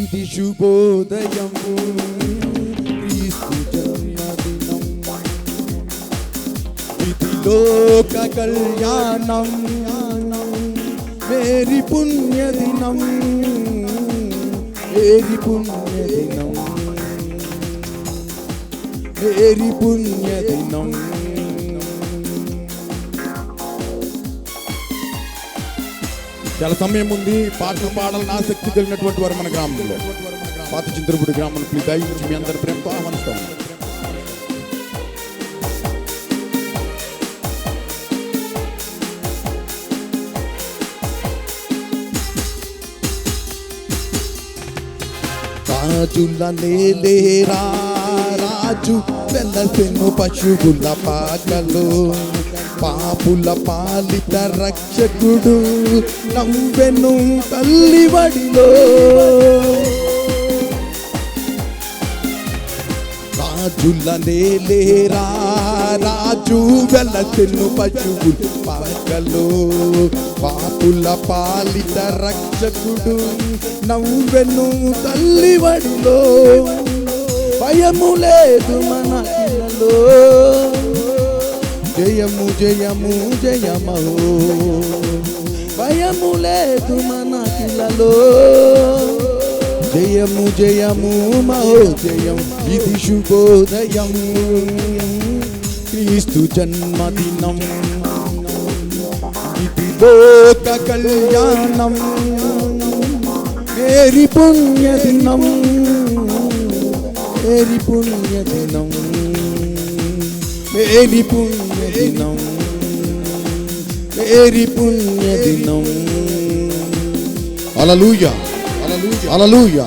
ఇది శుభోదయం, క్రీస్తు జన్మదినం, ఇది లోక కళ్యాణం, మేరీ పుణ్యదినం, మేరీ పుణ్యదినం, మేరీ పుణ్యదినం. చాలా సమయం ఉంది, పాటలు పాడాలని ఆసక్తి కలిగినటువంటి వారు మన గ్రామంలో, పాత చింతలపూడి గ్రామంలో దయచేసి మీ అందరి ప్రేమతో ఆహ్వానిస్తాం. రాజుల నేలేరా రాజు వెలసెను పశువుల పాకలు, పాపుల పాలిత రక్షకుడు నవ్వెను తల్లివడిలో. రాజుల నేలేరా రాజు వెలసెను పశువుల పాకలు, పాపుల పాలిత రక్షకుడు నవ్వెను తల్లివడిలో. భయము లేదు మన ఇళ్ళలో, జయము జయము జయమో, భయము లేదు మన ఇళ్ళలో, జయము జయము మహో జయం. ఇది శుభోదయం, క్రీస్తు జన్మదినం, ఇది లోక కళ్యాణం, మేరీ పుణ్యదినం, మేరీ పుణ్యదినం, మేరీ పుణ్యదినం, మేరీ పుణ్యదినం. హల్లెలూయా, హల్లెలూయా, హల్లెలూయా.